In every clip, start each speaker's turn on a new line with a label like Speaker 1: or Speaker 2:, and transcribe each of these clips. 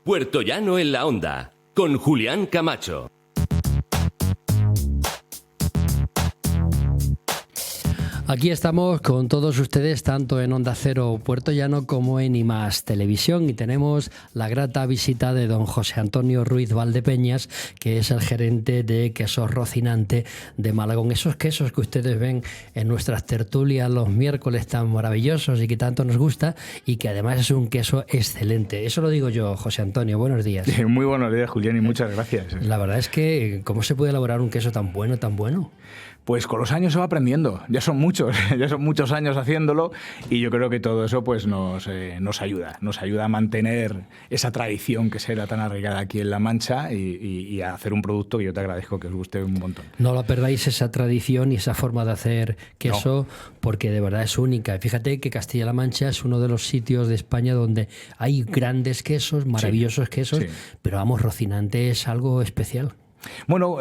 Speaker 1: Puertollano en la Onda, con Julián Camacho.
Speaker 2: Aquí estamos con todos ustedes, tanto en Onda Cero Puertollano como en IMAX Televisión, y tenemos la grata visita de don José Antonio Ruiz Valdepeñas, que es el gerente de Quesos Rocinante de Malagón. Esos quesos que ustedes ven en nuestras tertulias los miércoles tan maravillosos y que tanto nos gusta, y que además es un queso excelente. Eso lo digo yo, José Antonio. Buenos días.
Speaker 3: Muy buenos días, Julián, y muchas gracias.
Speaker 2: La verdad es que, ¿cómo se puede elaborar un queso tan bueno, tan bueno?
Speaker 3: Pues con los años se va aprendiendo, ya son muchos años haciéndolo, y yo creo que todo eso pues nos ayuda a mantener esa tradición que será tan arraigada aquí en La Mancha y a hacer un producto que yo te agradezco que os guste un montón.
Speaker 2: No la perdáis, esa tradición y esa forma de hacer queso, porque de verdad es única. Fíjate que Castilla-La Mancha es uno de los sitios de España donde hay grandes quesos, maravillosos quesos, pero vamos, Rocinante es algo especial.
Speaker 3: Bueno,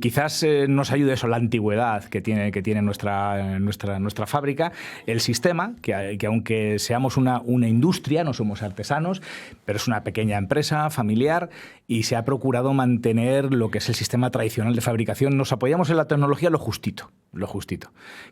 Speaker 3: quizás nos ayude eso, la antigüedad que tiene nuestra fábrica, el sistema, que aunque seamos una industria, no somos artesanos, pero es una pequeña empresa familiar y se ha procurado mantener lo que es el sistema tradicional de fabricación. Nos apoyamos en la tecnología lo justito.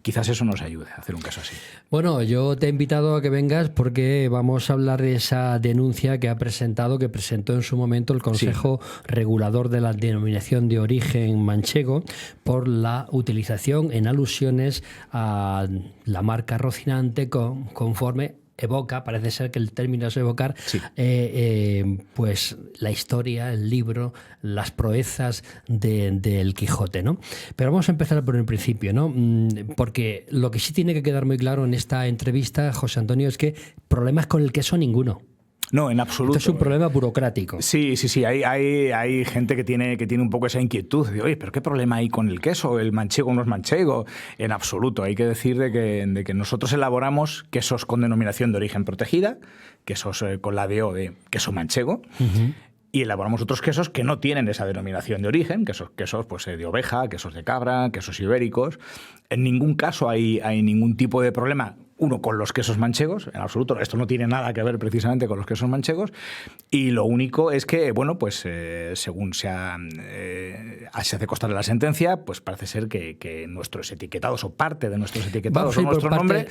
Speaker 3: Quizás eso nos ayude a hacer un caso así.
Speaker 2: Bueno, yo te he invitado a que vengas porque vamos a hablar de esa denuncia que presentó en su momento el Consejo Regulador de la Denominación de Origen Manchego por la utilización en alusiones a la marca Rocinante conforme evoca, parece ser que el término es evocar, pues la historia, el libro, las proezas del Quijote, ¿no? Pero vamos a empezar por el principio, ¿no? Porque lo que sí tiene que quedar muy claro en esta entrevista, José Antonio, es que problemas con el queso ninguno.
Speaker 3: No, en absoluto.
Speaker 2: Esto es un problema burocrático.
Speaker 3: Sí. Hay gente que tiene un poco esa inquietud de, oye, ¿pero qué problema hay con el queso? ¿El manchego no es manchego? En absoluto. Hay que decir de que nosotros elaboramos quesos con denominación de origen protegida, quesos con la DO de queso manchego, y elaboramos otros quesos que no tienen esa denominación de origen, quesos pues, de oveja, quesos de cabra, quesos ibéricos. En ningún caso hay ningún tipo de problema con los quesos manchegos, en absoluto. Esto no tiene nada que ver precisamente con los quesos manchegos, y lo único es que, bueno, pues según se hace constar en la sentencia, pues parece ser que nuestros etiquetados o parte de nuestros etiquetados o nuestro nombre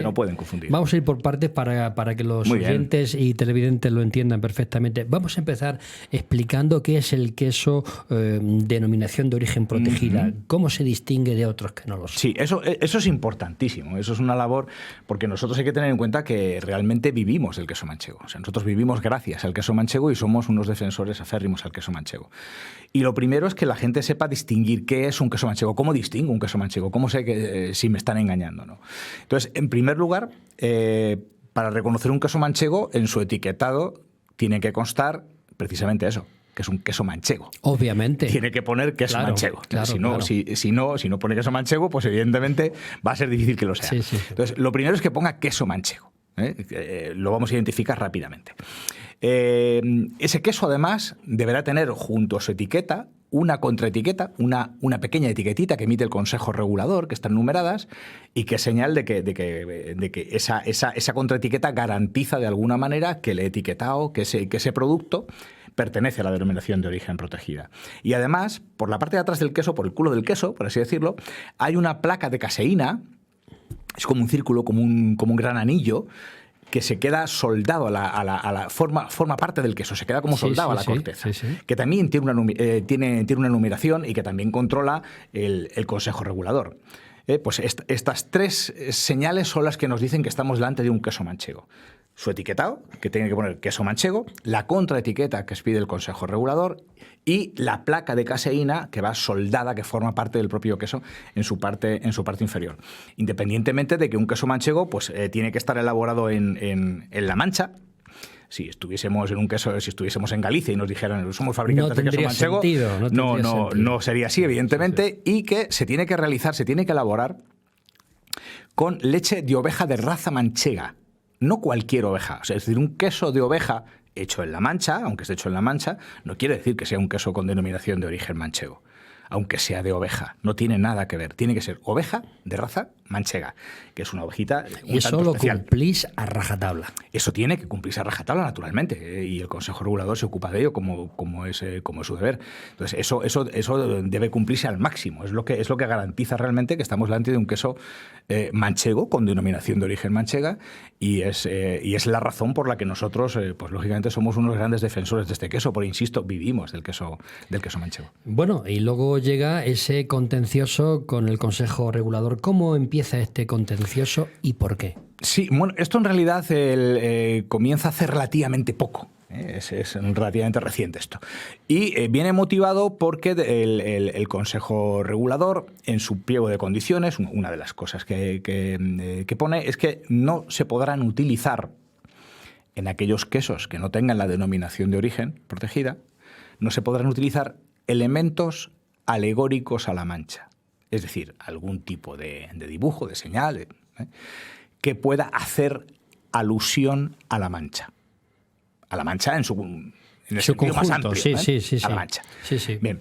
Speaker 3: no pueden confundir.
Speaker 2: Vamos a ir por partes para que los oyentes y televidentes lo entiendan perfectamente. Vamos a empezar explicando qué es el queso denominación de origen protegida. ¿Cómo se distingue de otros que no lo son?
Speaker 3: Sí, eso es importantísimo. Eso es una labor, porque nosotros hay que tener en cuenta que realmente vivimos el queso manchego. O sea, nosotros vivimos gracias al queso manchego y somos unos defensores aférrimos al queso manchego. Y lo primero es que la gente sepa distinguir qué es un queso manchego, cómo distingo un queso manchego, cómo sé si me están engañando o no. Entonces, en primer lugar, para reconocer un queso manchego, en su etiquetado tiene que constar precisamente eso, que es un queso manchego.
Speaker 2: Obviamente.
Speaker 3: Tiene que poner queso manchego. Si no pone queso manchego, pues evidentemente va a ser difícil que lo sea.
Speaker 2: Sí.
Speaker 3: Entonces, lo primero es que ponga queso manchego. Lo vamos a identificar rápidamente. Ese queso, además, deberá tener junto a su etiqueta una contraetiqueta, una pequeña etiquetita que emite el Consejo Regulador, que están numeradas, y que es señal de que esa contraetiqueta garantiza de alguna manera que el etiquetado, que ese producto pertenece a la denominación de origen protegida. Y además, por la parte de atrás del queso, por el culo del queso, por así decirlo, hay una placa de caseína, es como un círculo, como un gran anillo, que se queda soldado forma parte del queso, se queda como soldado a la corteza, que también tiene una numeración y que también controla el Consejo Regulador. Pues estas tres señales son las que nos dicen que estamos delante de un queso manchego. Su etiquetado, que tiene que poner queso manchego, la contraetiqueta que pide el Consejo Regulador y la placa de caseína que va soldada, que forma parte del propio queso en su parte inferior. Independientemente de que un queso manchego pues, tiene que estar elaborado en La Mancha. Si estuviésemos en Galicia y nos dijeran somos fabricantes de queso manchego, no sería así, evidentemente, y que se tiene que elaborar con leche de oveja de raza manchega. No cualquier oveja, es decir, un queso de oveja hecho en La Mancha, aunque esté hecho en La Mancha, no quiere decir que sea un queso con denominación de origen manchego, aunque sea de oveja, no tiene nada que ver, tiene que ser oveja de raza manchega, que es una ovejita
Speaker 2: Y eso lo cumplís a rajatabla.
Speaker 3: Eso tiene que cumplirse a rajatabla, naturalmente, y el Consejo Regulador se ocupa de ello como es su deber. Entonces, eso debe cumplirse al máximo. Es lo que garantiza realmente que estamos delante de un queso manchego, con denominación de origen manchega, y es la razón por la que nosotros, pues lógicamente, somos unos grandes defensores de este queso, porque, insisto, vivimos del queso manchego.
Speaker 2: Bueno, y luego llega ese contencioso con el Consejo Regulador. ¿Cómo empieza este contencioso y por qué?
Speaker 3: Sí, bueno, esto en realidad comienza hace relativamente poco. Es relativamente reciente esto. Y viene motivado porque el Consejo Regulador, en su pliego de condiciones, una de las cosas que pone es que no se podrán utilizar en aquellos quesos que no tengan la denominación de origen protegida, no se podrán utilizar elementos alegóricos a la mancha. Es decir, algún tipo de dibujo, de señal, que pueda hacer alusión a la mancha. A la mancha en el sentido más amplio.
Speaker 2: Sí,
Speaker 3: a la mancha.
Speaker 2: Sí.
Speaker 3: Bien.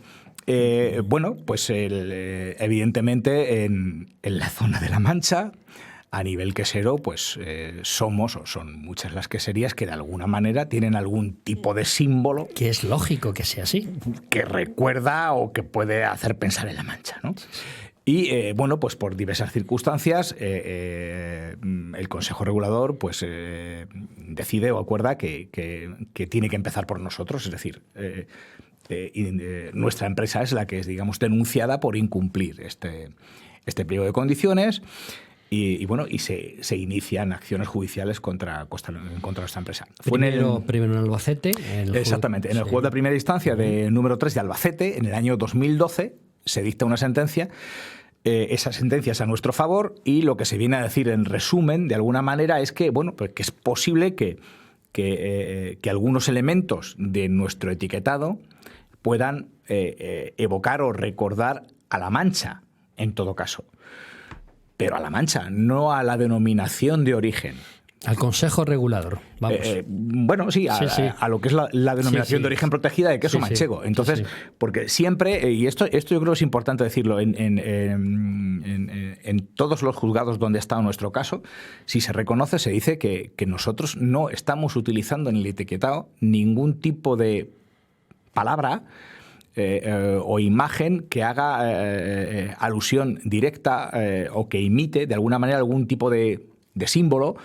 Speaker 3: Bueno, pues evidentemente en la zona de la Mancha, a nivel quesero, pues son muchas las queserías que de alguna manera tienen algún tipo de símbolo.
Speaker 2: Que es lógico que sea así.
Speaker 3: Que recuerda o que puede hacer pensar en la Mancha, ¿no? Y bueno, pues por diversas circunstancias el Consejo Regulador pues decide o acuerda que tiene que empezar por nosotros, es decir, nuestra empresa es la que es, digamos, denunciada por incumplir este pliego de condiciones. Y bueno, y se inician acciones judiciales contra nuestra empresa.
Speaker 2: Primero en Albacete.
Speaker 3: Exactamente, en el juez de primera instancia de número 3 de Albacete, en el año 2012, se dicta una sentencia. Esa sentencia es a nuestro favor y lo que se viene a decir en resumen, de alguna manera, es que, bueno, pues que es posible que algunos elementos de nuestro etiquetado puedan evocar o recordar a la mancha, en todo caso. Pero a la mancha, no a la denominación de origen.
Speaker 2: Al Consejo Regulador, vamos.
Speaker 3: Bueno, sí, a lo que es la denominación de origen protegida de queso manchego. Entonces, porque siempre, y esto yo creo que es importante decirlo, en todos los juzgados donde ha estado nuestro caso, si se reconoce, se dice que nosotros no estamos utilizando en el etiquetado ningún tipo de palabra o imagen que haga alusión directa o que imite de alguna manera algún tipo de símbolo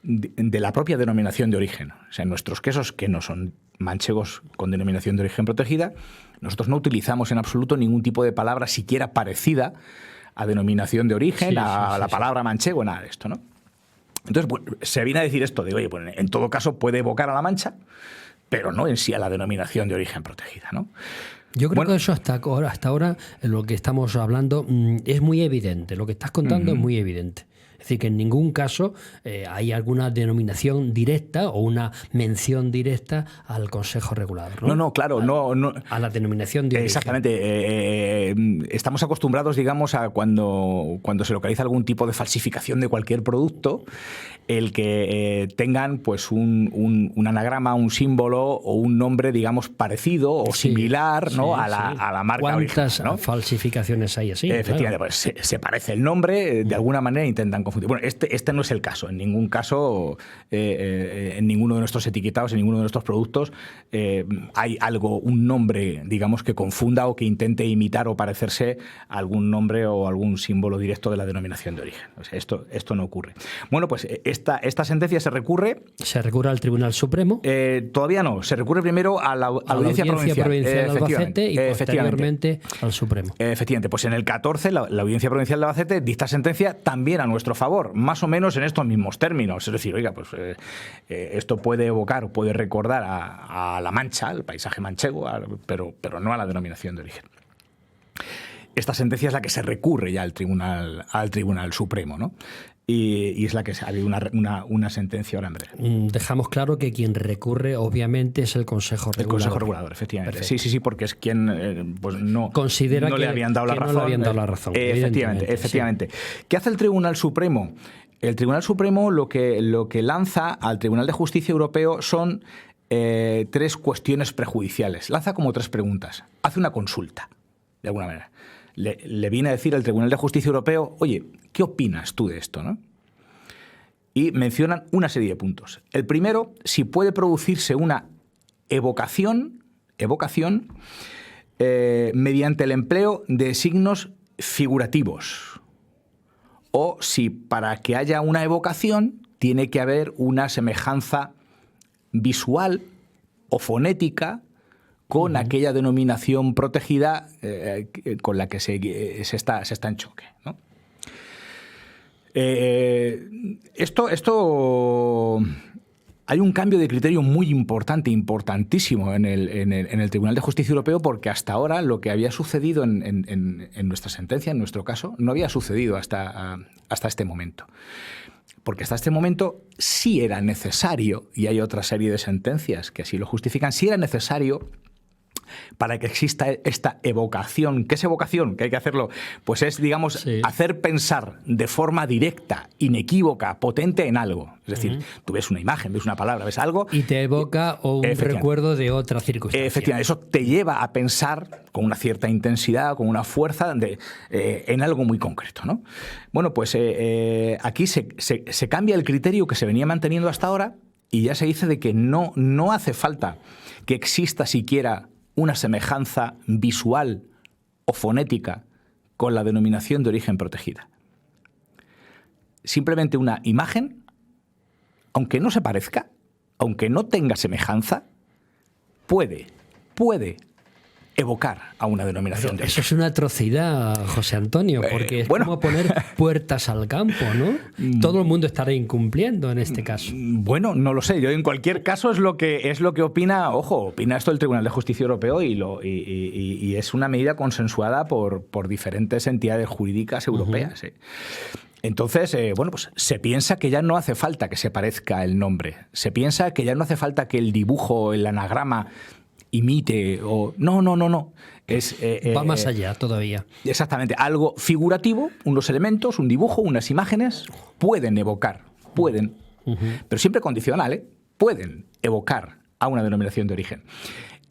Speaker 3: de la propia denominación de origen. O sea, en nuestros quesos, que no son manchegos con denominación de origen protegida, nosotros no utilizamos en absoluto ningún tipo de palabra siquiera parecida a denominación de origen, la palabra manchego, nada de esto, ¿no? Entonces, bueno, se viene a decir esto de, oye, pues en todo caso puede evocar a la mancha, pero no en sí a la denominación de origen protegida, ¿no?
Speaker 2: Yo creo que eso hasta ahora, en lo que estamos hablando, es muy evidente. Lo que estás contando es muy evidente. Es decir, que en ningún caso hay alguna denominación directa o una mención directa al Consejo Regulador, ¿no?
Speaker 3: No, claro, no.
Speaker 2: A la denominación de origen.
Speaker 3: Exactamente. Estamos acostumbrados, digamos, a cuando se localiza algún tipo de falsificación de cualquier producto, el que tengan pues un anagrama, un símbolo o un nombre, digamos, parecido o similar, ¿no? a la marca original.
Speaker 2: ¿Cuántas falsificaciones hay así?
Speaker 3: Efectivamente, claro. Pues se parece el nombre, de alguna manera intentan confundir. Bueno, este no es el caso. En ningún caso, en ninguno de nuestros etiquetados, en ninguno de nuestros productos, hay un nombre, digamos, que confunda o que intente imitar o parecerse a algún nombre o algún símbolo directo de la denominación de origen. O sea, esto no ocurre. Bueno, pues esta sentencia se recurre...
Speaker 2: ¿Se recurre al Tribunal Supremo?
Speaker 3: Todavía no. Se recurre primero a la Audiencia Provincial
Speaker 2: de Albacete y posteriormente al Supremo.
Speaker 3: Efectivamente. Pues en el 14, la Audiencia Provincial de Albacete dicta sentencia también a nuestro favor, más o menos en estos mismos términos. Es decir, oiga, pues esto puede evocar o puede recordar a la Mancha, al paisaje manchego, pero no a la denominación de origen. Esta sentencia es la que se recurre ya al Tribunal Supremo, ¿no? Y es la que ha habido una sentencia ahora en breve.
Speaker 2: Dejamos claro que quien recurre, obviamente, es el Consejo Regulador.
Speaker 3: El Consejo Regulador, efectivamente.
Speaker 2: Perfecto.
Speaker 3: Sí, porque es quien pues
Speaker 2: considera
Speaker 3: no le habían dado la razón.
Speaker 2: No le habían dado la razón.
Speaker 3: Efectivamente. ¿Qué hace el Tribunal Supremo? El Tribunal Supremo lo que lanza al Tribunal de Justicia Europeo son 3 cuestiones prejudiciales. Lanza como 3 preguntas. Hace una consulta, de alguna manera. le viene a decir al Tribunal de Justicia Europeo, oye, ¿qué opinas tú de esto, no? Y mencionan una serie de puntos. El primero, si puede producirse una evocación mediante el empleo de signos figurativos, o si para que haya una evocación tiene que haber una semejanza visual o fonética con aquella denominación protegida con la que se está en choque, ¿no? Esto hay un cambio de criterio muy importante, importantísimo en el Tribunal de Justicia Europeo, porque hasta ahora lo que había sucedido en nuestra sentencia, en nuestro caso, no había sucedido hasta este momento. Porque hasta este momento sí era necesario, y hay otra serie de sentencias que así lo justifican, sí era necesario para que exista esta evocación. ¿Qué es evocación? ¿Qué hay que hacerlo? Pues es, digamos, hacer pensar de forma directa, inequívoca, potente en algo. Es decir, tú ves una imagen, ves una palabra, ves algo...
Speaker 2: Y te evoca un recuerdo de otra circunstancia.
Speaker 3: Efectivamente, eso te lleva a pensar con una cierta intensidad, con una fuerza en algo muy concreto, ¿no? Bueno, pues aquí se cambia el criterio que se venía manteniendo hasta ahora y ya se dice de que no hace falta que exista siquiera una semejanza visual o fonética con la denominación de origen protegida. Simplemente una imagen, aunque no se parezca, aunque no tenga semejanza, puede evocar a una denominación de origen.
Speaker 2: Eso es una atrocidad, José Antonio, porque es como poner puertas al campo, ¿no? Todo el mundo estará incumpliendo en este caso.
Speaker 3: Bueno, no lo sé. Yo en cualquier caso es lo que opina, opina esto el Tribunal de Justicia Europeo y es una medida consensuada por diferentes entidades jurídicas europeas. Entonces, pues se piensa que ya no hace falta que se parezca el nombre. Se piensa que ya no hace falta que el dibujo, el anagrama imite o... No.
Speaker 2: Va más allá todavía.
Speaker 3: Exactamente. Algo figurativo, unos elementos, un dibujo, unas imágenes, pueden evocar, pero siempre condicional, pueden evocar a una denominación de origen.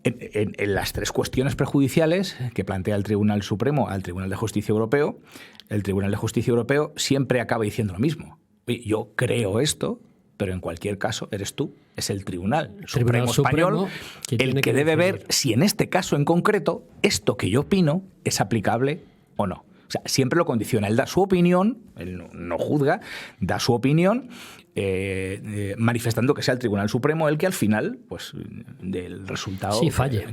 Speaker 3: En las tres cuestiones prejudiciales que plantea el Tribunal Supremo al Tribunal de Justicia Europeo, el Tribunal de Justicia Europeo siempre acaba diciendo lo mismo. Yo creo esto, pero en cualquier caso eres tú, es el Tribunal Supremo Español el que debe ver si en este caso en concreto esto que yo opino es aplicable o no. O sea, siempre lo condiciona. Él da su opinión, él no juzga, da su opinión manifestando que sea el Tribunal Supremo el que al final, pues, del resultado...
Speaker 2: Sí, falle.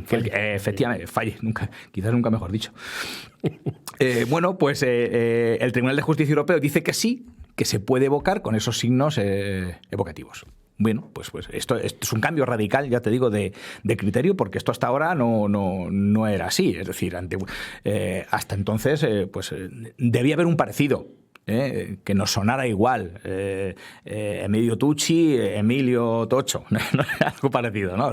Speaker 3: Efectivamente, falle. Quizás nunca mejor dicho. El Tribunal de Justicia Europeo dice que sí, que se puede evocar con esos signos evocativos. Bueno, pues esto es un cambio radical, ya te digo, de criterio, porque esto hasta ahora no era así. Es decir, hasta entonces debía haber un parecido, que nos sonara igual. Emilio Tucci, Emilio Tocho, algo parecido, ¿no?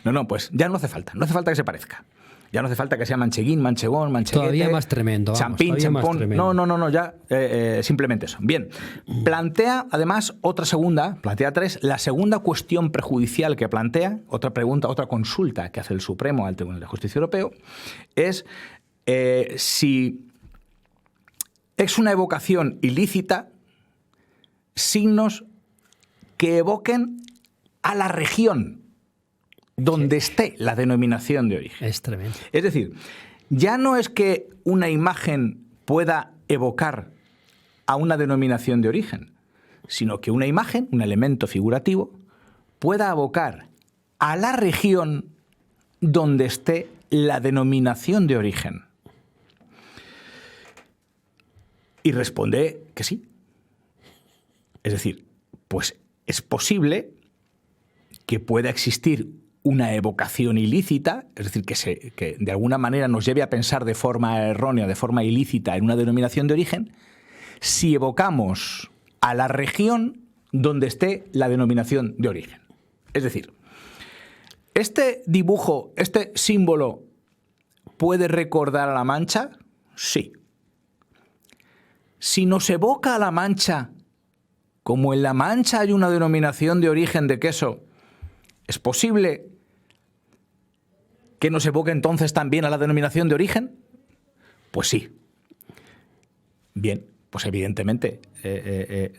Speaker 3: No, pues ya no hace falta que se parezca. Ya no hace falta que sea mancheguín, manchegón, mancheguete.
Speaker 2: Todavía más tremendo.
Speaker 3: Champín, champón. No, ya simplemente eso. Bien, plantea además plantea tres. La segunda cuestión prejudicial que plantea, otra pregunta, otra consulta que hace el Supremo al Tribunal de Justicia Europeo, es si es una evocación ilícita signos que evoquen a la región donde esté la denominación de origen.
Speaker 2: Es tremendo.
Speaker 3: Es decir, ya no es que una imagen pueda evocar a una denominación de origen, sino que una imagen, un elemento figurativo, pueda evocar a la región donde esté la denominación de origen. Y responde que sí. Es decir, pues es posible que pueda existir una evocación ilícita, es decir, que de alguna manera nos lleve a pensar de forma errónea, de forma ilícita en una denominación de origen, si evocamos a la región donde esté la denominación de origen. Es decir, ¿este dibujo, este símbolo puede recordar a La Mancha? Sí. Si nos evoca a La Mancha, como en La Mancha hay una denominación de origen de queso, ¿es posible que nos evoque entonces también a la denominación de origen? Pues sí, Bien, pues evidentemente,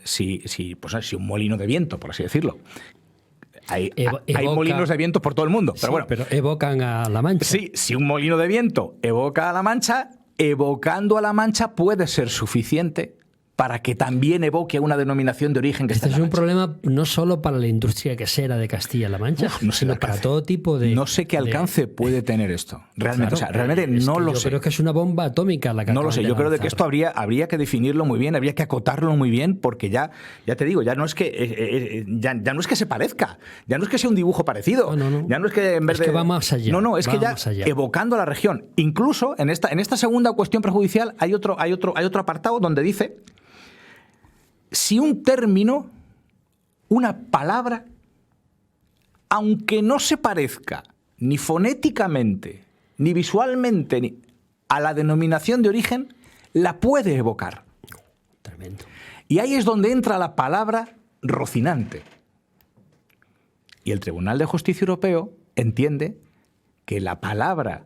Speaker 3: si un molino de viento, por así decirlo, hay molinos de viento por todo el mundo, pero
Speaker 2: sí,
Speaker 3: bueno.
Speaker 2: Pero evocan a La Mancha.
Speaker 3: Sí, si un molino de viento evoca a La Mancha, evocando a La Mancha puede ser suficiente para que también evoque una denominación de origen que
Speaker 2: Este
Speaker 3: está
Speaker 2: es
Speaker 3: en La
Speaker 2: un
Speaker 3: Mancha.
Speaker 2: problema no solo para la industria quesera de Castilla-La Mancha,
Speaker 3: No sé
Speaker 2: sino
Speaker 3: el
Speaker 2: para
Speaker 3: alcance.
Speaker 2: todo tipo de...
Speaker 3: No sé qué alcance puede tener esto. Realmente,
Speaker 2: Claro,
Speaker 3: realmente
Speaker 2: es
Speaker 3: no
Speaker 2: que
Speaker 3: lo
Speaker 2: yo
Speaker 3: sé.
Speaker 2: creo que es una bomba atómica la que
Speaker 3: No lo
Speaker 2: acaban
Speaker 3: sé,
Speaker 2: de
Speaker 3: yo creo de que
Speaker 2: lanzar.
Speaker 3: esto habría que definirlo muy bien, habría que acotarlo muy bien, porque ya te digo, ya no es que ya no es que se parezca, ya no es que sea un dibujo parecido,
Speaker 2: No.
Speaker 3: ya no es que en vez
Speaker 2: Es que va más allá,
Speaker 3: No, es
Speaker 2: va
Speaker 3: que ya
Speaker 2: más allá.
Speaker 3: evocando a la región. Incluso en esta segunda cuestión prejudicial hay otro apartado donde dice si un término, una palabra, aunque no se parezca ni fonéticamente, ni visualmente a la denominación de origen, la puede evocar.
Speaker 2: Tremendo.
Speaker 3: Y ahí es donde entra la palabra Rocinante. Y el Tribunal de Justicia Europeo entiende que la palabra,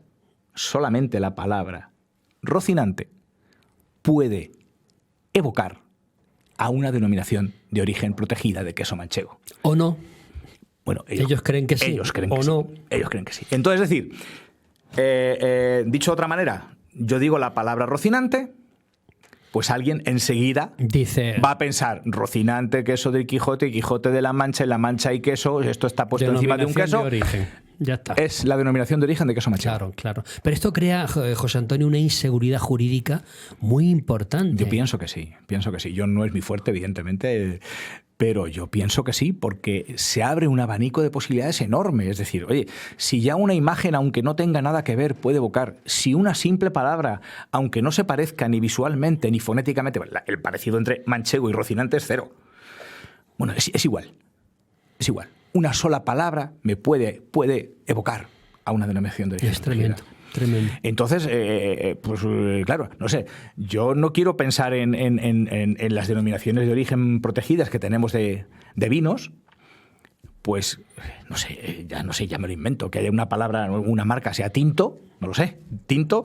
Speaker 3: solamente la palabra Rocinante, puede evocar a una denominación de origen protegida de queso manchego.
Speaker 2: ¿O no?
Speaker 3: Bueno,
Speaker 2: Ellos creen que sí,
Speaker 3: Ellos creen
Speaker 2: o
Speaker 3: que
Speaker 2: no.
Speaker 3: sí. Ellos creen que sí. Entonces, es decir, dicho de otra manera, yo digo la palabra Rocinante, pues alguien enseguida
Speaker 2: Dice...
Speaker 3: va a pensar Rocinante, queso del Quijote, Quijote de La Mancha, en La Mancha hay queso, esto está puesto encima de un queso.
Speaker 2: De origen. Ya está.
Speaker 3: Es la denominación de origen de queso manchego.
Speaker 2: Claro. Pero esto crea, José Antonio, una inseguridad jurídica muy importante.
Speaker 3: Yo pienso que sí. Yo no es mi fuerte, evidentemente, pero yo pienso que sí, porque se abre un abanico de posibilidades enorme. Es decir, oye, si ya una imagen, aunque no tenga nada que ver, puede evocar, si una simple palabra, aunque no se parezca ni visualmente ni fonéticamente, el parecido entre manchego y Rocinante es cero. Bueno, es igual. Es igual. Una sola palabra me puede evocar a una denominación de origen.
Speaker 2: Es tremendo.
Speaker 3: Entonces, claro, no sé, yo no quiero pensar en las denominaciones de origen protegidas que tenemos de vinos, pues, ya me lo invento, que haya una palabra, una marca sea tinto, no lo sé, tinto,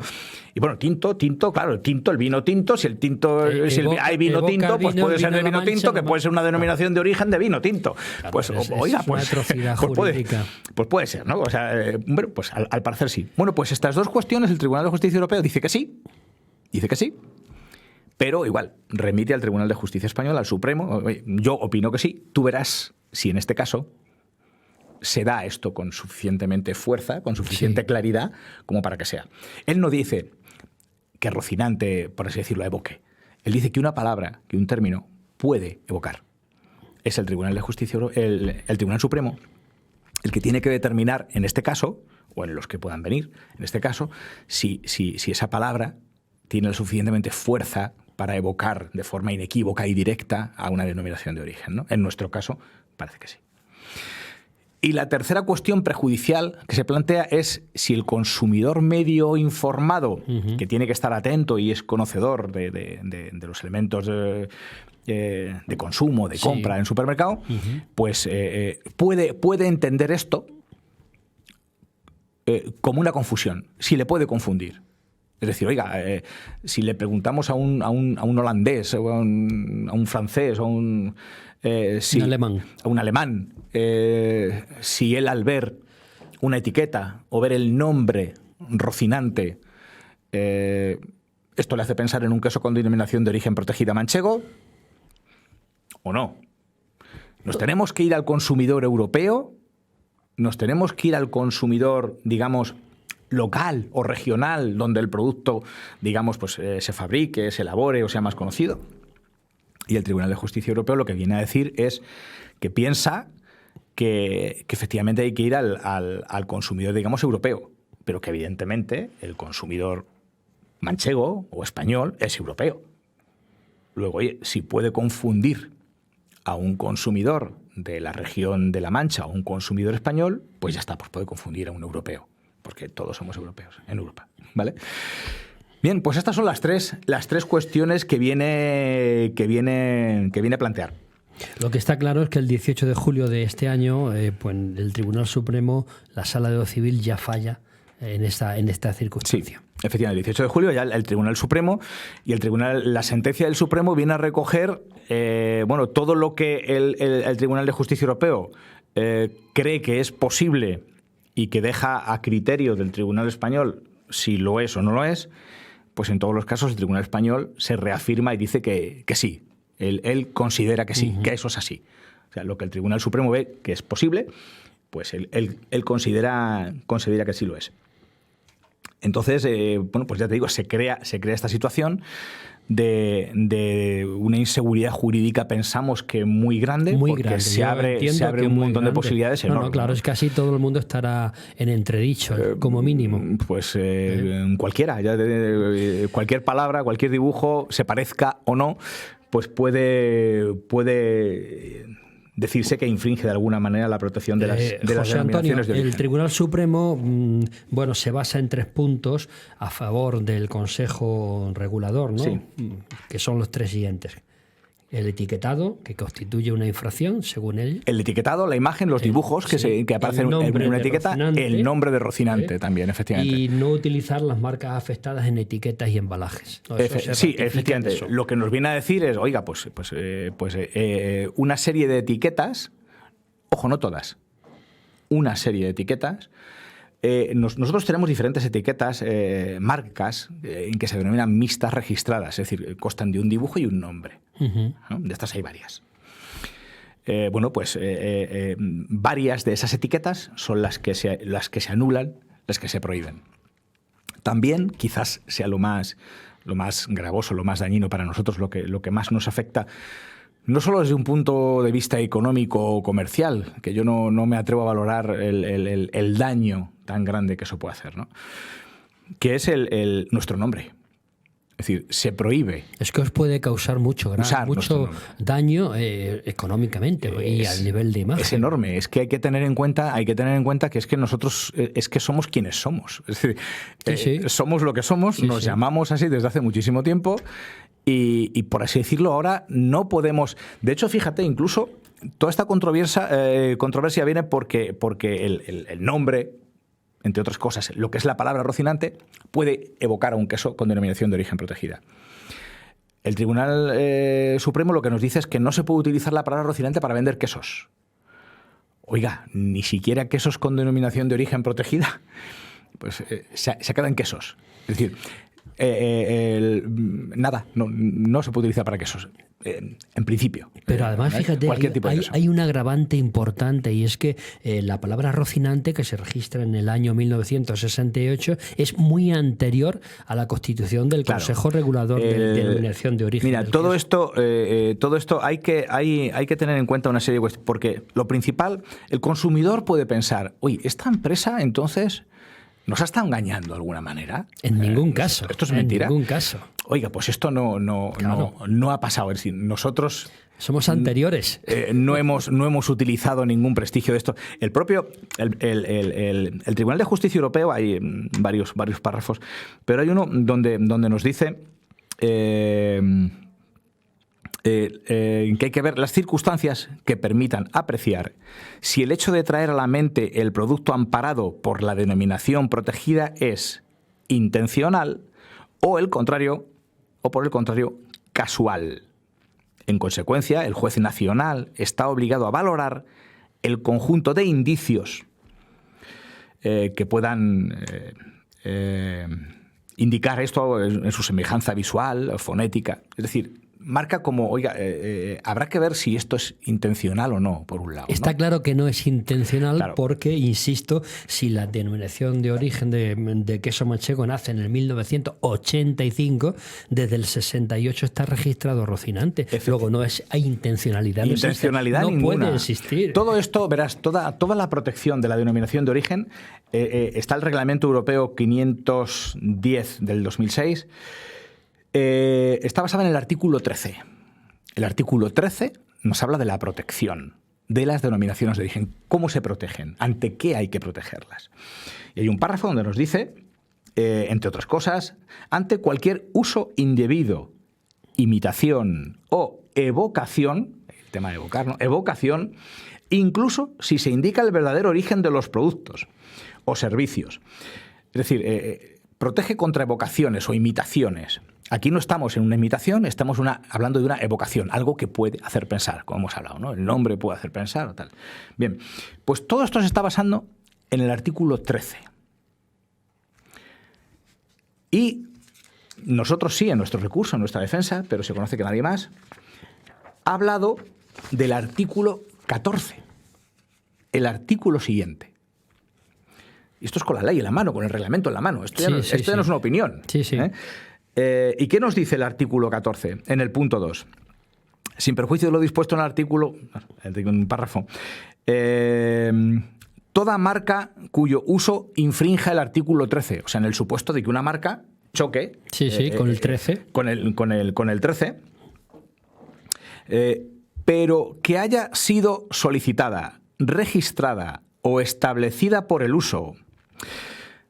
Speaker 3: y bueno, tinto, claro, el vino tinto, si el tinto, hay vino tinto, pues puede ser de vino tinto, que puede ser una denominación de origen de vino tinto.
Speaker 2: Claro,
Speaker 3: pues,
Speaker 2: una atrocidad jurídica.
Speaker 3: Pues puede ser, ¿no? O sea, bueno, pues al parecer sí. Bueno, pues estas dos cuestiones el Tribunal de Justicia Europeo dice que sí, pero igual, remite al Tribunal de Justicia Español, al Supremo. Yo opino que sí, tú verás si en este caso se da esto con suficientemente fuerza, con suficiente claridad, como para que sea. Él no dice que Rocinante, por así decirlo, evoque. Él dice que una palabra, que un término, puede evocar. Es el Tribunal de Justicia, el Tribunal Supremo, el que tiene que determinar, en este caso, o en los que puedan venir, en este caso, si esa palabra tiene lo suficientemente fuerza para evocar de forma inequívoca y directa a una denominación de origen, ¿no? En nuestro caso, parece que sí. Y la tercera cuestión prejudicial que se plantea es si el consumidor medio informado, que tiene que estar atento y es conocedor de los elementos de consumo, de compra en supermercado, pues puede entender esto como una confusión, si le puede confundir. Es decir, oiga, si le preguntamos a un holandés, o a un francés, o a un alemán, si él al ver una etiqueta o ver el nombre Rocinante, esto le hace pensar en un queso con denominación de origen protegida manchego, ¿o no? ¿Nos tenemos que ir al consumidor europeo? ¿Nos tenemos que ir al consumidor, digamos, local o regional, donde el producto, digamos, pues se fabrique, se elabore o sea más conocido? Y el Tribunal de Justicia Europeo lo que viene a decir es que piensa que efectivamente hay que ir al consumidor, digamos, europeo, pero que evidentemente el consumidor manchego o español es europeo. Luego, oye, si puede confundir a un consumidor de la región de La Mancha o un consumidor español, pues ya está, pues puede confundir a un europeo, porque todos somos europeos en Europa, ¿vale? Bien, pues estas son las tres cuestiones que viene a plantear.
Speaker 2: Lo que está claro es que el 18 de julio de este año, pues el Tribunal Supremo, la Sala de lo Civil, ya falla en esta circunstancia.
Speaker 3: Sí, Efectivamente, el 18 de julio ya el Tribunal Supremo y la sentencia del Supremo viene a recoger todo lo que el Tribunal de Justicia Europeo cree que es posible y que deja a criterio del Tribunal Español si lo es o no lo es. Pues en todos los casos el Tribunal Español se reafirma y dice que sí. Él considera que sí, que eso es así. O sea, lo que el Tribunal Supremo ve que es posible, pues él considera que sí lo es. Entonces, pues ya te digo, se crea esta situación de una inseguridad jurídica, pensamos que muy grande, porque se abre un montón de posibilidades enormes.
Speaker 2: No, claro, es que casi todo el mundo estará en entredicho, como mínimo.
Speaker 3: Pues cualquiera, cualquier palabra, cualquier dibujo, se parezca o no, pues puede decirse que infringe de alguna manera la protección de las denominaciones de origen.
Speaker 2: El Tribunal Supremo se basa en 3 puntos a favor del Consejo Regulador, ¿no?
Speaker 3: Sí.
Speaker 2: Que son los 3 siguientes. El etiquetado, que constituye una infracción, según él.
Speaker 3: El etiquetado, la imagen, los dibujos que aparecen en una etiqueta, el nombre de Rocinante también, efectivamente.
Speaker 2: Y no utilizar las marcas afectadas en etiquetas y embalajes. ¿No?
Speaker 3: Sí, efectivamente. Eso. Lo que nos viene a decir es, oiga, una serie de etiquetas, ojo, no todas, una serie de etiquetas. Nosotros tenemos diferentes etiquetas, marcas, en que se denominan mixtas registradas, es decir, constan de un dibujo y un nombre. ¿No? De estas hay varias. Varias de esas etiquetas son las que se anulan, las que se prohíben. También, quizás sea lo más gravoso, lo más dañino para nosotros, lo que más nos afecta, no solo desde un punto de vista económico o comercial, que yo no me atrevo a valorar el daño tan grande que eso puede hacer, ¿no? Que es nuestro nombre. Es decir, se prohíbe.
Speaker 2: Es que os puede causar mucho daño económicamente y al nivel de imagen.
Speaker 3: Es enorme. Es que hay que tener en cuenta que es que nosotros somos quienes somos. Es decir, somos lo que somos, nos llamamos así desde hace muchísimo tiempo y por así decirlo, ahora no podemos. De hecho, fíjate, incluso toda esta controversia viene porque el nombre, entre otras cosas, lo que es la palabra Rocinante, puede evocar a un queso con denominación de origen protegida. El Tribunal Supremo lo que nos dice es que no se puede utilizar la palabra Rocinante para vender quesos. Oiga, ni siquiera quesos con denominación de origen protegida, pues se quedan en quesos. Es decir, nada, no se puede utilizar para quesos. En principio.
Speaker 2: Pero además, fíjate, hay un agravante importante, y es que la palabra Rocinante, que se registra en el año 1968, es muy anterior a la constitución del Consejo Regulador de Denominación de Origen.
Speaker 3: Mira, todo esto hay que tener en cuenta una serie de cuestiones, porque lo principal, el consumidor puede pensar, oye, esta empresa entonces ¿nos ha estado engañando de alguna manera?
Speaker 2: En ningún caso.
Speaker 3: ¿Esto es mentira?
Speaker 2: En ningún caso.
Speaker 3: Oiga, pues esto no ha pasado. Es decir, nosotros
Speaker 2: somos anteriores.
Speaker 3: No hemos utilizado ningún prestigio de esto. El propio el Tribunal de Justicia Europeo, hay varios párrafos, pero hay uno donde nos dice que hay que ver las circunstancias que permitan apreciar si el hecho de traer a la mente el producto amparado por la denominación protegida es intencional o por el contrario, casual. En consecuencia, el juez nacional está obligado a valorar el conjunto de indicios que puedan indicar esto en su semejanza visual, fonética. Es decir, marca como, oiga, habrá que ver si esto es intencional o no, por un lado.
Speaker 2: Está claro que no es intencional, porque, insisto, si la denominación de origen de queso manchego nace en el 1985, desde el 68 está registrado Rocinante. Luego hay intencionalidad.
Speaker 3: Intencionalidad
Speaker 2: no
Speaker 3: ninguna.
Speaker 2: Puede existir.
Speaker 3: Todo esto, verás, toda la protección de la denominación de origen, está el Reglamento Europeo 510 del 2006, está basada en el artículo 13. El artículo 13 nos habla de la protección de las denominaciones de origen. ¿Cómo se protegen? ¿Ante qué hay que protegerlas? Y hay un párrafo donde nos dice, entre otras cosas, ante cualquier uso indebido, imitación o evocación, el tema de evocar, ¿no? Evocación, incluso si se indica el verdadero origen de los productos o servicios. Es decir, protege contra evocaciones o imitaciones. Aquí no estamos en una imitación, estamos hablando de una evocación, algo que puede hacer pensar, como hemos hablado, ¿no? El nombre puede hacer pensar o tal. Bien, pues todo esto se está basando en el artículo 13. Y nosotros sí, en nuestro recurso, en nuestra defensa, pero se conoce que nadie más, ha hablado del artículo 14, el artículo siguiente. Y esto es con la ley en la mano, con el reglamento en la mano. Esto ya no es una opinión.
Speaker 2: Sí, sí.
Speaker 3: ¿Y qué nos dice el artículo 14 en el punto 2? Sin perjuicio de lo dispuesto en el artículo, en un párrafo, toda marca cuyo uso infrinja el artículo 13, o sea, en el supuesto de que una marca choque
Speaker 2: con el 13.
Speaker 3: Con el 13, pero que haya sido solicitada, registrada o establecida por el uso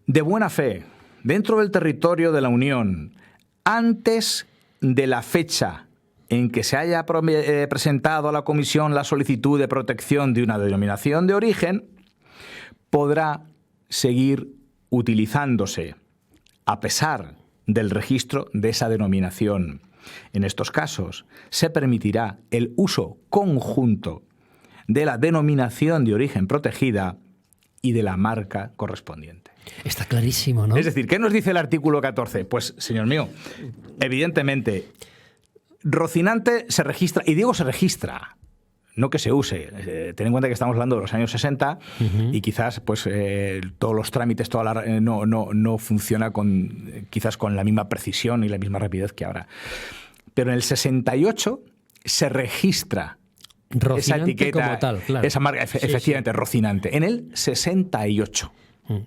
Speaker 3: de buena fe dentro del territorio de la Unión antes de la fecha en que se haya presentado a la Comisión la solicitud de protección de una denominación de origen, podrá seguir utilizándose a pesar del registro de esa denominación. En estos casos, se permitirá el uso conjunto de la denominación de origen protegida y de la marca correspondiente.
Speaker 2: Está clarísimo, ¿no?
Speaker 3: Es decir, ¿qué nos dice el artículo 14? Pues, señor mío, evidentemente, Rocinante se registra, y digo se registra, no que se use. Ten en cuenta que estamos hablando de los años 60 y quizás pues todos los trámites no funciona quizás con la misma precisión y la misma rapidez que ahora. Pero en el 68 se registra
Speaker 2: Rocinante
Speaker 3: esa etiqueta,
Speaker 2: como tal, claro.
Speaker 3: esa marca, efectivamente, sí. Rocinante, en el 68.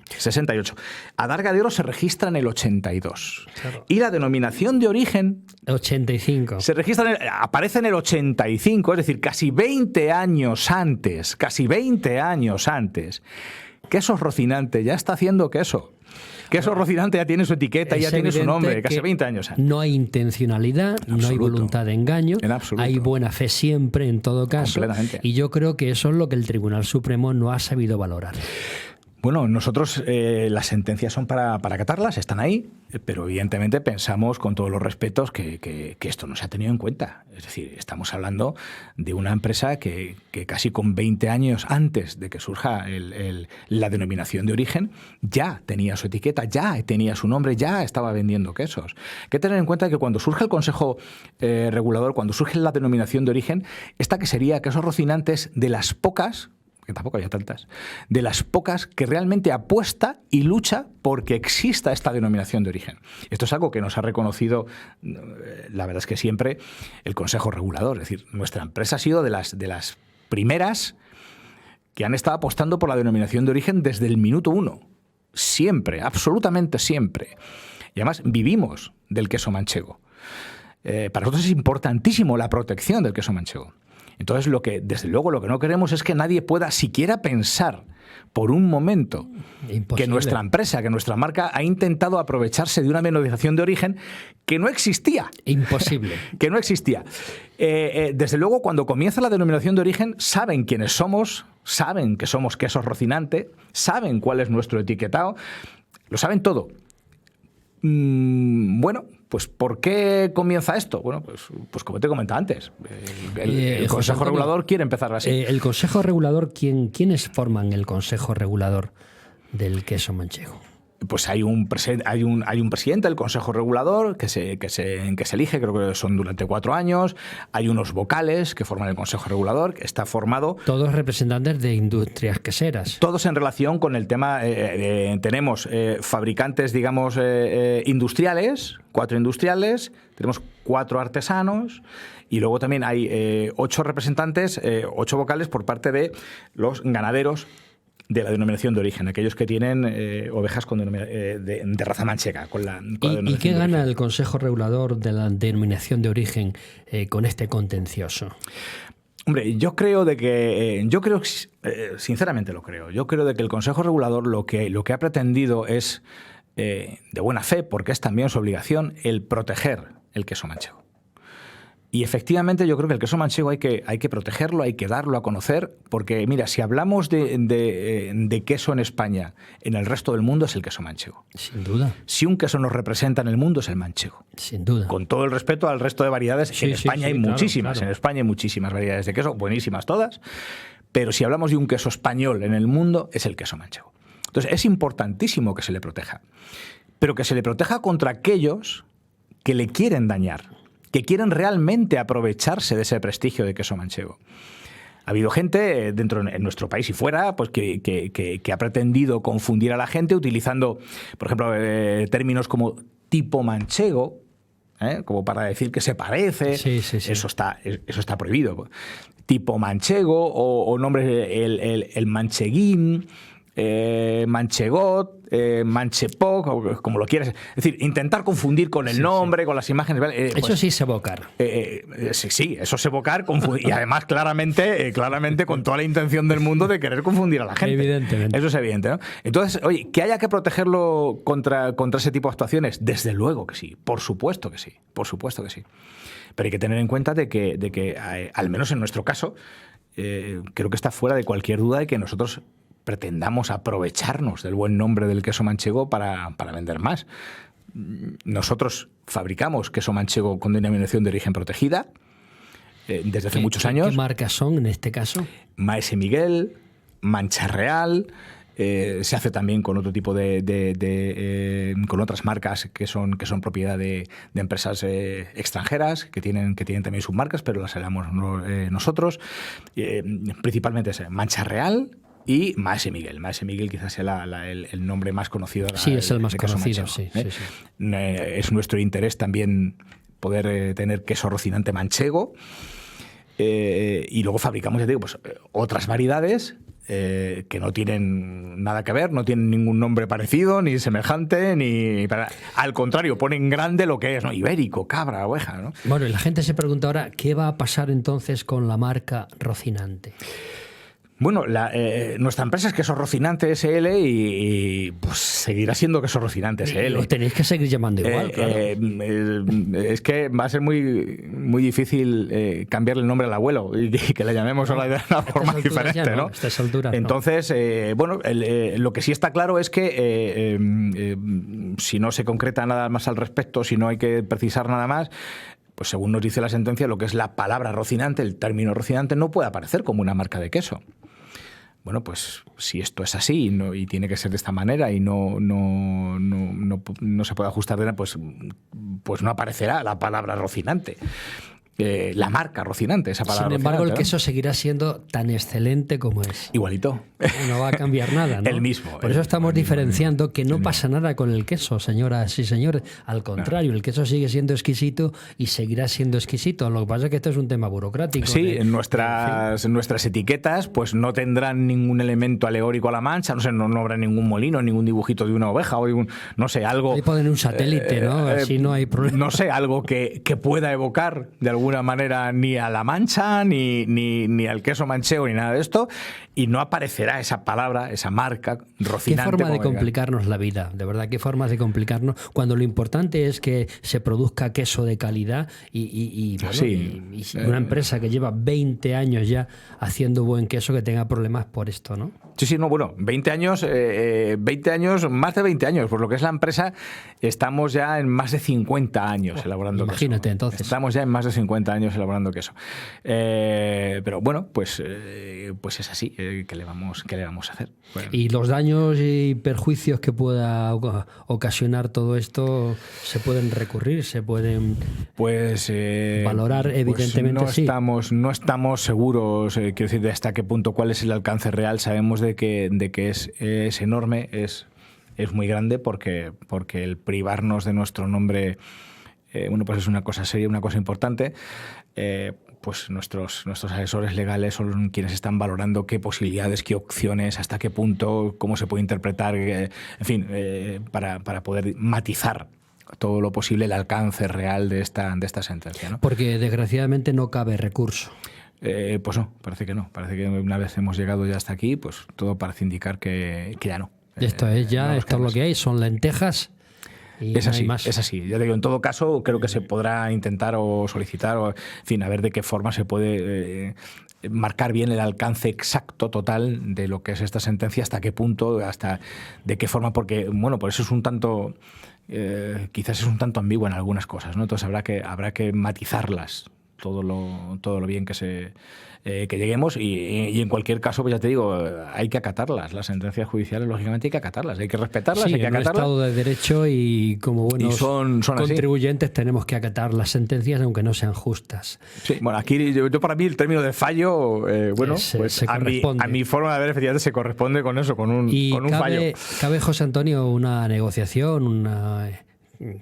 Speaker 3: 68. Adarga de Oro se registra en el 82. Claro. Y la denominación de origen
Speaker 2: 85.
Speaker 3: Se registra aparece en el 85, es decir, casi 20 años antes, Quesos Rocinante ya está haciendo queso. Queso Rocinante ya tiene su etiqueta, ya tiene su nombre, casi 20 años antes.
Speaker 2: No hay intencionalidad, no hay voluntad de engaño, hay buena fe siempre en todo caso. Y yo creo que eso es lo que el Tribunal Supremo no ha sabido valorar.
Speaker 3: Bueno, nosotros las sentencias son para acatarlas, están ahí, pero evidentemente pensamos con todos los respetos que esto no se ha tenido en cuenta. Es decir, estamos hablando de una empresa que casi con 20 años antes de que surja la denominación de origen ya tenía su etiqueta, ya tenía su nombre, ya estaba vendiendo quesos. Hay que tener en cuenta que cuando surge el Consejo Regulador, cuando surge la denominación de origen, esta que sería Quesos Rocinantes de las pocas, que tampoco había tantas, de las pocas que realmente apuesta y lucha porque exista esta denominación de origen. Esto es algo que nos ha reconocido, la verdad es que siempre, el Consejo Regulador. Es decir, nuestra empresa ha sido de las primeras que han estado apostando por la denominación de origen desde el minuto 1. Siempre, absolutamente siempre. Y además vivimos del queso manchego. Para nosotros es importantísimo la protección del queso manchego. Entonces, desde luego, lo que no queremos es que nadie pueda siquiera pensar por un momento que nuestra empresa, que nuestra marca ha intentado aprovecharse de una denominación de origen que no existía.
Speaker 2: Imposible.
Speaker 3: Que no existía. Desde luego, cuando comienza la denominación de origen, saben quiénes somos, saben que somos Quesos Rocinante, saben cuál es nuestro etiquetado, lo saben todo. Bueno, pues ¿por qué comienza esto? Bueno, pues como te comentaba antes, el Consejo Regulador quiere empezar así.
Speaker 2: El Consejo Regulador, ¿quiénes forman el Consejo Regulador del queso manchego?
Speaker 3: Pues hay un presidente del Consejo Regulador que se elige, creo que son durante 4 años. Hay unos vocales que forman el Consejo Regulador, que está formado...
Speaker 2: Todos representantes de industrias queseras.
Speaker 3: Todos en relación con el tema... tenemos fabricantes, digamos, industriales, 4 industriales, tenemos 4 artesanos y luego también hay 8 representantes, 8 vocales por parte de los ganaderos de la denominación de origen, aquellos que tienen ovejas con de raza manchega.
Speaker 2: ¿Y qué gana el Consejo Regulador de la denominación de origen con este contencioso?
Speaker 3: Hombre, sinceramente lo creo. Yo creo de que el Consejo Regulador lo que ha pretendido es, de buena fe, porque es también su obligación, el proteger el queso manchego. Y efectivamente yo creo que el queso manchego hay que protegerlo, hay que darlo a conocer, porque mira, si hablamos de queso en España, en el resto del mundo es el queso manchego.
Speaker 2: Sin duda.
Speaker 3: Si un queso nos representa en el mundo es el manchego.
Speaker 2: Sin duda.
Speaker 3: Con todo el respeto al resto de variedades,
Speaker 2: Sí,
Speaker 3: en España hay
Speaker 2: claro,
Speaker 3: muchísimas,
Speaker 2: claro.
Speaker 3: en España hay muchísimas variedades de queso, buenísimas todas, pero si hablamos de un queso español en el mundo es el queso manchego. Entonces es importantísimo que se le proteja, pero que se le proteja contra aquellos que le quieren dañar, que quieren realmente aprovecharse de ese prestigio de queso manchego. Ha habido gente en nuestro país y fuera pues que ha pretendido confundir a la gente utilizando, por ejemplo, términos como tipo manchego, como para decir que se parece.
Speaker 2: Sí.
Speaker 3: Eso está prohibido. Tipo manchego o nombres, el mancheguín, manchegot, manchepoc, como lo quieras. Es decir, intentar confundir con el nombre, con las imágenes.
Speaker 2: Eso sí es evocar.
Speaker 3: Sí, eso es evocar y además claramente con toda la intención del mundo de querer confundir a la gente.
Speaker 2: Evidentemente.
Speaker 3: Eso es evidente, ¿no? Entonces, oye, que haya que protegerlo contra ese tipo de actuaciones, desde luego que sí, por supuesto que sí, Pero hay que tener en cuenta de que al menos en nuestro caso, creo que está fuera de cualquier duda de que nosotros pretendamos aprovecharnos del buen nombre del queso manchego para vender más. Nosotros fabricamos queso manchego con denominación de origen protegida desde hace muchos años.
Speaker 2: ¿Qué marcas son en este caso?
Speaker 3: Maese Miguel, Mancha Real. Se hace también con otro tipo con otras marcas que son propiedad de empresas extranjeras que tienen también sus marcas, pero las heredamos nosotros. Principalmente es Mancha Real y Maese Miguel. Maese Miguel quizás sea el nombre más conocido.
Speaker 2: Sí, es el más
Speaker 3: de queso
Speaker 2: conocido,
Speaker 3: manchego,
Speaker 2: sí.
Speaker 3: Es nuestro interés también poder tener queso rocinante manchego. Y luego fabricamos, ya digo, pues, otras variedades que no tienen nada que ver, no tienen ningún nombre parecido, ni semejante, al contrario, ponen grande lo que es, ¿no? Ibérico, cabra, oveja, ¿no?
Speaker 2: Bueno, y la gente se pregunta ahora, ¿qué va a pasar entonces con la marca Rocinante?
Speaker 3: Bueno, nuestra empresa es Queso Rocinante SL y pues seguirá siendo Queso Rocinante SL.
Speaker 2: Lo tenéis que seguir llamando igual, claro.
Speaker 3: Es que va a ser muy difícil cambiarle el nombre al abuelo y que le llamemos ahora de una forma diferente,
Speaker 2: ya,
Speaker 3: ¿no?
Speaker 2: A estas alturas,
Speaker 3: entonces, bueno, lo que sí está claro es que si no se concreta nada más al respecto, si no hay que precisar nada más, pues según nos dice la sentencia, lo que es la palabra Rocinante, el término Rocinante, no puede aparecer como una marca de queso. Bueno, pues si esto es así y tiene que ser de esta manera y no se puede ajustar de nada, pues no aparecerá la palabra Rocinante. La marca Rocinante, esa palabra.
Speaker 2: Sin embargo,
Speaker 3: Rocinante,
Speaker 2: el queso seguirá siendo tan excelente como es.
Speaker 3: Igualito.
Speaker 2: No va a cambiar nada, ¿no?
Speaker 3: El mismo.
Speaker 2: Por eso estamos diferenciando que no pasa nada con el queso, señoras y señores. Al contrario, el queso sigue siendo exquisito y seguirá siendo exquisito. Lo que pasa es que esto es un tema burocrático.
Speaker 3: Sí, en nuestras etiquetas pues no tendrán ningún elemento alegórico a la mancha, no habrá ningún molino, ningún dibujito de una oveja o no sé, algo.
Speaker 2: Ahí ponen un satélite, ¿no? Así no hay problema.
Speaker 3: No sé, algo que pueda evocar de alguna manera ni a la mancha, ni al queso manchego, ni nada de esto, y no aparecerá esa palabra, esa marca Rocinante.
Speaker 2: Qué forma de complicarnos la vida, de verdad, qué forma de complicarnos, cuando lo importante es que se produzca queso de calidad y una empresa que lleva 20 años ya haciendo buen queso que tenga problemas por esto, ¿no?
Speaker 3: Sí, no, bueno, 20 años, más de 20 años, por lo que es la empresa, estamos ya en más de 50 años elaborando queso.
Speaker 2: Imagínate, entonces.
Speaker 3: Estamos ya en más de 50 años elaborando queso. Pero bueno, pues es así, ¿qué le vamos a hacer? Bueno.
Speaker 2: Y los daños y perjuicios que pueda ocasionar todo esto, ¿se pueden recurrir? ¿Se pueden valorar? Evidentemente
Speaker 3: pues
Speaker 2: sí.
Speaker 3: No estamos seguros, quiero decir, de hasta qué punto, cuál es el alcance real. Sabemos de que es enorme, es muy grande, porque el privarnos de nuestro nombre pues es una cosa seria, una cosa importante. Pues nuestros asesores legales son quienes están valorando qué posibilidades, qué opciones, hasta qué punto, cómo se puede interpretar, en fin, para poder matizar todo lo posible el alcance real de esta sentencia, ¿no?
Speaker 2: Porque desgraciadamente no cabe recurso.
Speaker 3: Pues no, parece que no. Parece que una vez hemos llegado ya hasta aquí, pues todo parece indicar que ya no.
Speaker 2: Esto es ya, esto es lo que hay, son lentejas y
Speaker 3: es
Speaker 2: no
Speaker 3: así,
Speaker 2: hay más.
Speaker 3: es así. Ya te digo, en todo caso, creo que se podrá intentar o solicitar, o, en fin, a ver de qué forma se puede marcar bien el alcance exacto, total, de lo que es esta sentencia, hasta qué punto, hasta de qué forma, porque, bueno, por eso es un tanto, quizás es un tanto ambiguo en algunas cosas, ¿no? Entonces habrá que matizarlas todo lo bien que lleguemos y en cualquier caso, pues ya te digo, hay que acatarlas. Las sentencias judiciales, lógicamente, hay que acatarlas, hay que respetarlas,
Speaker 2: Sí,
Speaker 3: hay que
Speaker 2: en un
Speaker 3: acatarlas.
Speaker 2: Estado de Derecho y como buenos
Speaker 3: son así.
Speaker 2: contribuyentes tenemos que acatar las sentencias aunque no sean justas.
Speaker 3: Sí, bueno, aquí yo para mí el término de fallo, bueno, pues
Speaker 2: se corresponde.
Speaker 3: a mi forma de ver, efectivamente, se corresponde con eso, con un fallo.
Speaker 2: Cabe, José Antonio, una negociación,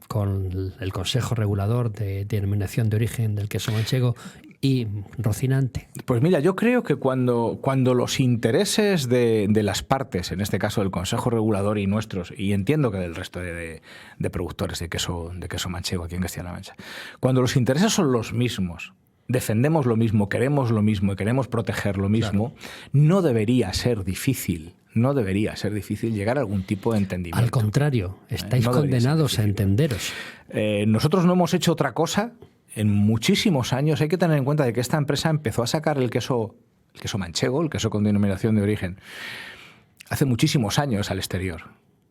Speaker 2: con el Consejo Regulador de Denominación de Origen del Queso Manchego y Rocinante.
Speaker 3: Pues mira, yo creo que cuando los intereses de las partes, en este caso del Consejo Regulador y nuestros, y entiendo que del resto de productores de queso manchego aquí en Castilla-La Mancha, cuando los intereses son los mismos, defendemos lo mismo, queremos lo mismo y queremos proteger lo mismo, claro, no debería ser difícil llegar a algún tipo de entendimiento.
Speaker 2: Al contrario, estáis condenados a entenderos.
Speaker 3: Nosotros no hemos hecho otra cosa en muchísimos años. Hay que tener en cuenta de que esta empresa empezó a sacar el queso manchego, el queso con denominación de origen, hace muchísimos años al exterior.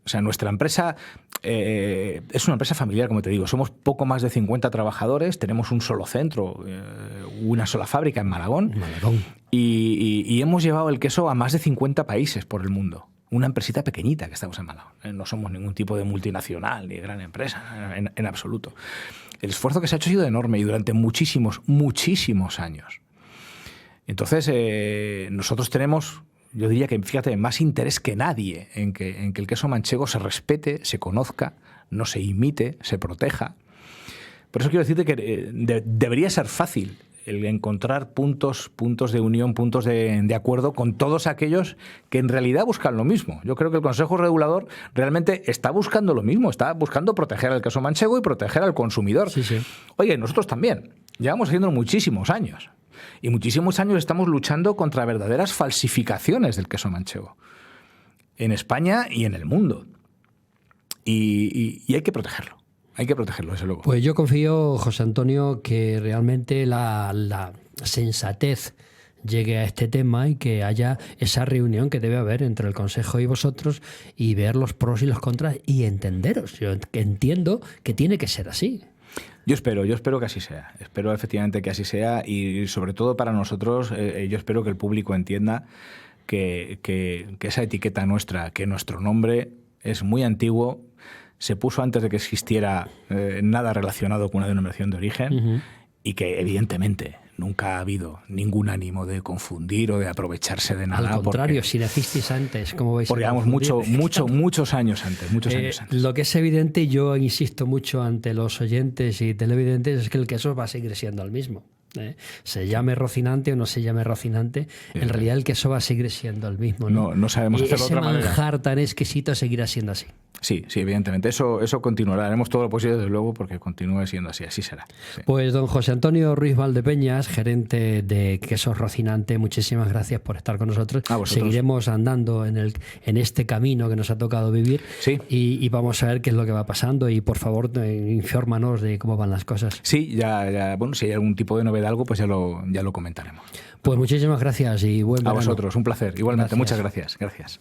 Speaker 3: O sea, nuestra empresa es una empresa familiar, como te digo. Somos poco más de 50 trabajadores, tenemos un solo centro, una sola fábrica en Malagón. Y hemos llevado el queso a más de 50 países por el mundo. Una empresita pequeñita que estamos en Malagón. No somos ningún tipo de multinacional ni gran empresa, en absoluto. El esfuerzo que se ha hecho ha sido enorme y durante muchísimos años. Entonces, nosotros tenemos, yo diría que, fíjate, más interés que nadie en que el queso manchego se respete, se conozca, no se imite, se proteja. Por eso quiero decirte que debería ser fácil el encontrar puntos de unión, puntos de acuerdo con todos aquellos que en realidad buscan lo mismo. Yo creo que el Consejo Regulador realmente está buscando lo mismo, está buscando proteger al queso manchego y proteger al consumidor.
Speaker 2: Sí, sí.
Speaker 3: Oye, nosotros también. Llevamos haciéndolo muchísimos años. Y muchísimos años estamos luchando contra verdaderas falsificaciones del queso manchego. En España y en el mundo. Y hay que protegerlo. Hay que protegerlo, desde luego.
Speaker 2: Pues yo confío, José Antonio, que realmente la sensatez llegue a este tema y que haya esa reunión que debe haber entre el Consejo y vosotros y ver los pros y los contras y entenderos. Yo entiendo que tiene que ser así.
Speaker 3: Yo espero que así sea. Espero efectivamente que así sea y sobre todo para nosotros, yo espero que el público entienda que esa etiqueta nuestra, que nuestro nombre es muy antiguo, se puso antes de que existiera nada relacionado con una denominación de origen y que evidentemente nunca ha habido ningún ánimo de confundir o de aprovecharse de nada.
Speaker 2: Al contrario, si nacisteis antes, ¿cómo vais a
Speaker 3: porque llevamos muchos años antes.
Speaker 2: Lo que es evidente, y yo insisto mucho ante los oyentes y televidentes, es que el queso va a seguir siendo el mismo. Se llame Rocinante o no se llame Rocinante, en realidad el queso va a seguir siendo el mismo.
Speaker 3: No sabemos hacerlo de otra manera.
Speaker 2: Ese manjar tan exquisito seguirá siendo así.
Speaker 3: Sí, evidentemente. Eso continuará. Haremos todo lo posible, desde luego, porque continúe siendo así. Así será. Sí.
Speaker 2: Pues don José Antonio Ruiz Valdepeñas, gerente de Quesos Rocinante, muchísimas gracias por estar con nosotros. Seguiremos andando en este camino que nos ha tocado vivir.
Speaker 3: Sí.
Speaker 2: Y vamos a ver qué es lo que va pasando y, por favor, infórmanos de cómo van las cosas.
Speaker 3: Sí, bueno, si hay algún tipo de novedad, algo, pues ya lo comentaremos.
Speaker 2: Pues muchísimas gracias y buen verano.
Speaker 3: A vosotros, un placer. Igualmente,
Speaker 2: Gracias.
Speaker 3: muchas gracias. Gracias.